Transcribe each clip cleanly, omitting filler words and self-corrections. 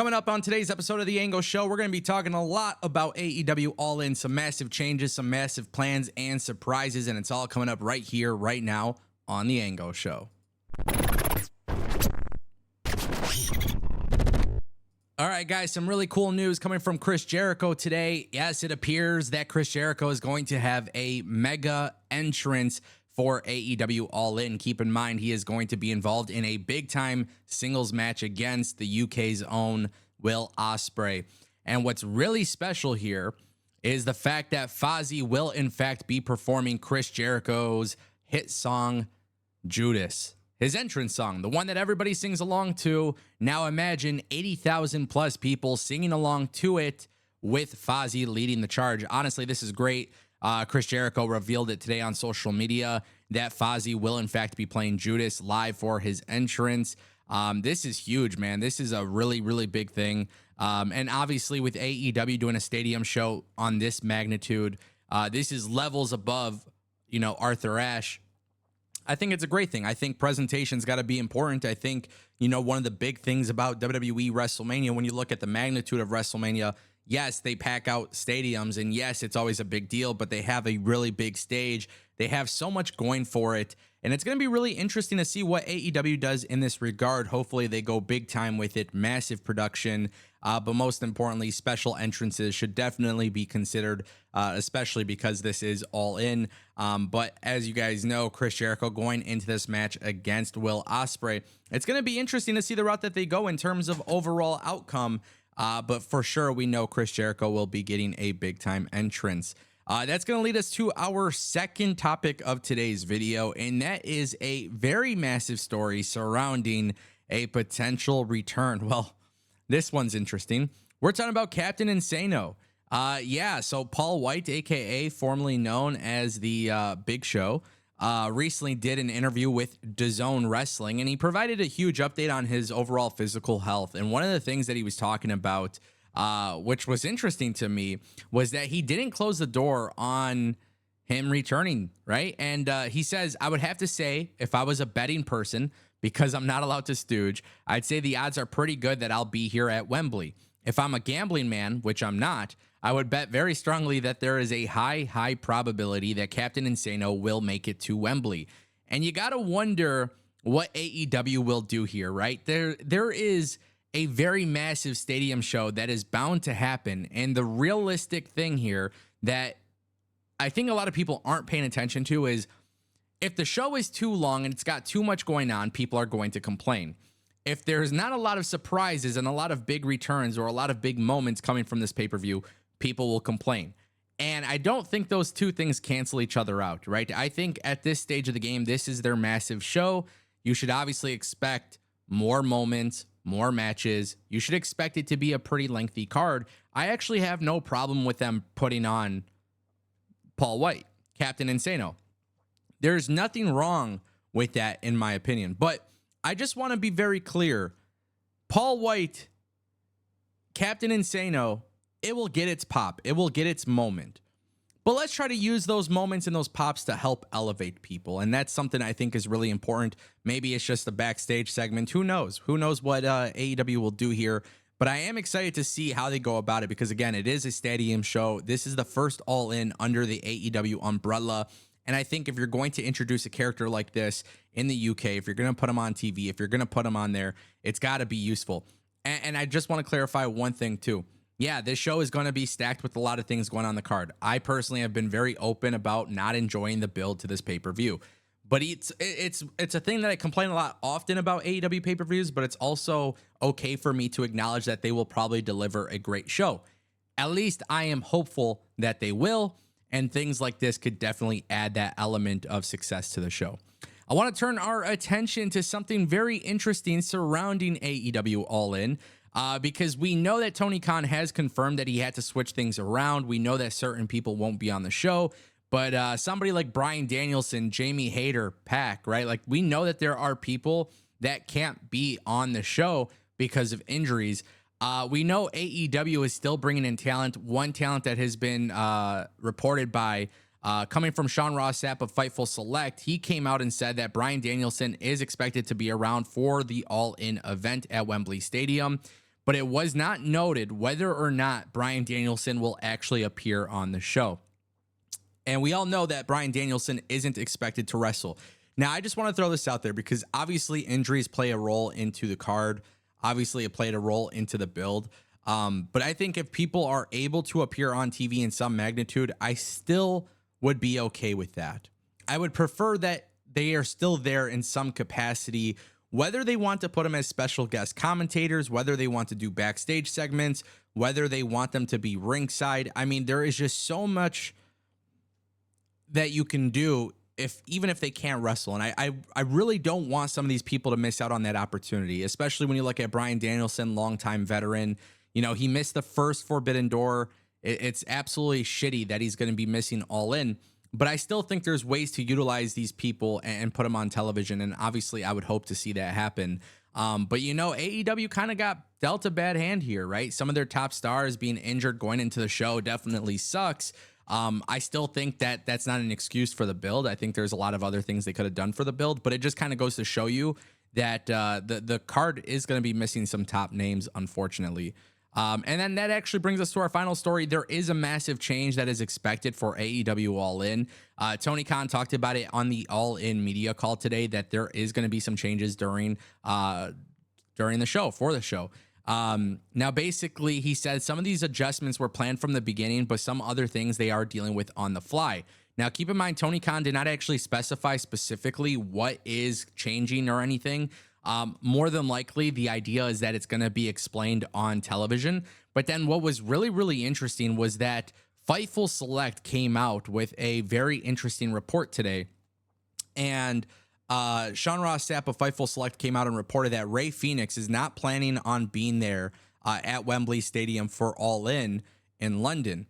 Coming up on today's episode of The Angle Show, we're going to be talking a lot about AEW All In, some massive changes, some massive plans, and surprises, and it's all coming up right here, right now on The Angle Show. All right, guys, some really cool news coming from Chris Jericho today. Yes, it appears that Chris Jericho is going to have a mega entrance for AEW All In. Keep in mind, he is going to be involved in a big-time singles match against the UK's own Will Ospreay. And what's really special here is the fact that Fozzy will, in fact, be performing Chris Jericho's hit song, Judas. His entrance song, the one that everybody sings along to. Now imagine 80,000 plus people singing along to it with Fozzy leading the charge. Honestly, this is great. Chris Jericho revealed it today on social media that Fozzy will, in fact, be playing Judas live for his entrance. This is huge, man. This is a really, really big thing. And obviously, with AEW doing a stadium show on this magnitude, this is levels above, Arthur Ashe. I think it's a great thing. I think presentation's got to be important. I think, one of the big things about WWE WrestleMania, when you look at the magnitude of WrestleMania, yes, they pack out stadiums, and yes, it's always a big deal, but they have a really big stage. They have so much going for it, and it's going to be really interesting to see what AEW does in this regard. Hopefully, they go big time with it, massive production, but most importantly, special entrances should definitely be considered, especially because this is All In. But as you guys know, Chris Jericho going into this match against Will Ospreay, it's going to be interesting to see the route that they go in terms of overall outcome. But for sure, we know Chris Jericho will be getting a big-time entrance. That's going to lead us to our second topic of today's video, and that is a very massive story surrounding a potential return. Well, this one's interesting. We're talking about Captain Insano. So Paul White, a.k.a. formerly known as the Big Show, recently did an interview with DAZN Wrestling, and he provided a huge update on his overall physical health. And one of the things that he was talking about, which was interesting to me, was that he didn't close the door on him returning, right? And he says, I would have to say, if I was a betting person, because I'm not allowed to stooge, I'd say the odds are pretty good that I'll be here at Wembley. If I'm a gambling man, which I'm not, I would bet very strongly that there is a high probability that Captain Insano will make it to Wembley. And you got to wonder what AEW will do here, right? There is a very massive stadium show that is bound to happen. And the realistic thing here that I think a lot of people aren't paying attention to is if the show is too long and it's got too much going on, people are going to complain. If there's not a lot of surprises and a lot of big returns or a lot of big moments coming from this pay-per-view, people will complain. And I don't think those two things cancel each other out, right? I think at this stage of the game, this is their massive show. You should obviously expect more moments, more matches. You should expect it to be a pretty lengthy card. I actually have no problem with them putting on Paul White, Captain Insano. There's nothing wrong with that, in my opinion. But I just want to be very clear. Paul White, Captain Insano, it will get its pop. It will get its moment. But let's try to use those moments and those pops to help elevate people. And that's something I think is really important. Maybe it's just a backstage segment. Who knows? Who knows what AEW will do here? But I am excited to see how they go about it because, again, it is a stadium show. This is the first All In under the AEW umbrella. And I think if you're going to introduce a character like this in the UK, if you're going to put him on TV, if you're going to put him on there, it's got to be useful. And I just want to clarify one thing, too. Yeah, this show is going to be stacked with a lot of things going on the card. I personally have been very open about not enjoying the build to this pay-per-view. But it's a thing that I complain a lot often about AEW pay-per-views, but it's also okay for me to acknowledge that they will probably deliver a great show. At least I am hopeful that they will, and things like this could definitely add that element of success to the show. I want to turn our attention to something very interesting surrounding AEW All In. Because we know that Tony Khan has confirmed that he had to switch things around. We know that certain people won't be on the show, but somebody like Bryan Danielson, Jamie Hayter, Pac, right? Like we know that there are people that can't be on the show because of injuries. We know AEW is still bringing in talent. One talent that has been reported by coming from Sean Ross Sapp of Fightful Select, he came out and said that Bryan Danielson is expected to be around for the All In event at Wembley Stadium. but it was not noted whether or not Bryan Danielson will actually appear on the show. And we all know that Bryan Danielson isn't expected to wrestle. Now, I just want to throw this out there because obviously injuries play a role into the card. Obviously, it played a role into the build. But I think if people are able to appear on TV in some magnitude, I still would be okay with that. I would prefer that they are still there in some capacity, whether they want to put them as special guest commentators, whether they want to do backstage segments, whether they want them to be ringside. I mean, there is just so much that you can do even if they can't wrestle. And I really don't want some of these people to miss out on that opportunity, especially when you look at Bryan Danielson, longtime veteran. You know, he missed the first Forbidden Door. It's absolutely shitty that he's going to be missing All In, but I still think there's ways to utilize these people and put them on television. And obviously I would hope to see that happen. But you know, AEW kind of got dealt a bad hand here, right? Some of their top stars being injured going into the show definitely sucks. I still think that that's not an excuse for the build. I think there's a lot of other things they could have done for the build, but it just kind of goes to show you that the card is going to be missing some top names, unfortunately. And then that actually brings us to our final story. There is a massive change that is expected for AEW All In. Tony Khan talked about it on the All In media call today, that there is going to be some changes during the show, for the show. Now, basically, he said some of these adjustments were planned from the beginning, but some other things they are dealing with on the fly. Now, keep in mind, Tony Khan did not actually specify specifically what is changing or anything. More than likely, the idea is that it's going to be explained on television. But then what was really, really interesting was that Fightful Select came out with a very interesting report today. And Sean Ross Sapp of Fightful Select came out and reported that Rey Fenix is not planning on being there at Wembley Stadium for All In London.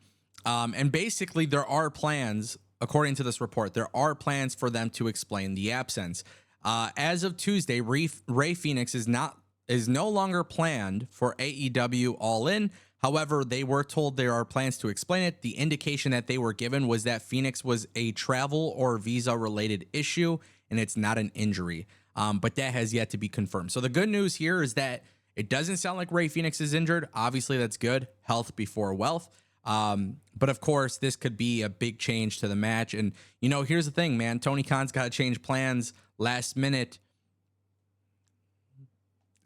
And basically, there are plans, according to this report, there are plans for them to explain the absence. As of Tuesday, Rey Fenix is no longer planned for AEW All In. However, they were told there are plans to explain it. The indication that they were given was that Phoenix was a travel or visa related issue, and it's not an injury. But that has yet to be confirmed. So the good news here is that it doesn't sound like Rey Fenix is injured. Obviously, that's good. Health before wealth. But of course, this could be a big change to the match. And, you know, here's the thing, man. Tony Khan's got to change plans last minute.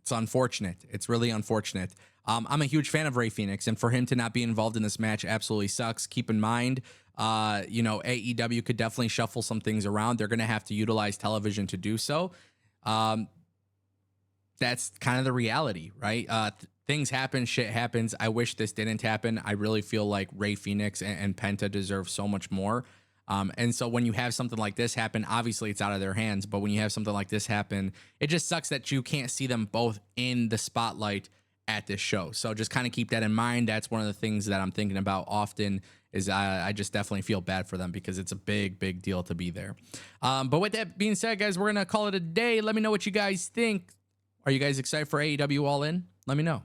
It's unfortunate. It's really unfortunate. I'm a huge fan of Rey Fenix, and for him to not be involved in this match absolutely sucks. Keep in mind, you know, AEW could definitely shuffle some things around. They're going to have to utilize television to do so. That's kind of the reality, right? Things happen, shit happens. I wish this didn't happen. I really feel like Rey Fenix and Penta deserve so much more. And so when you have something like this happen, obviously it's out of their hands. But when you have something like this happen, it just sucks that you can't see them both in the spotlight at this show. So just kind of keep that in mind. That's one of the things that I'm thinking about often is I just definitely feel bad for them because it's a big, big deal to be there. But with that being said, guys, we're going to call it a day. Let me know what you guys think. Are you guys excited for AEW All In? Let me know.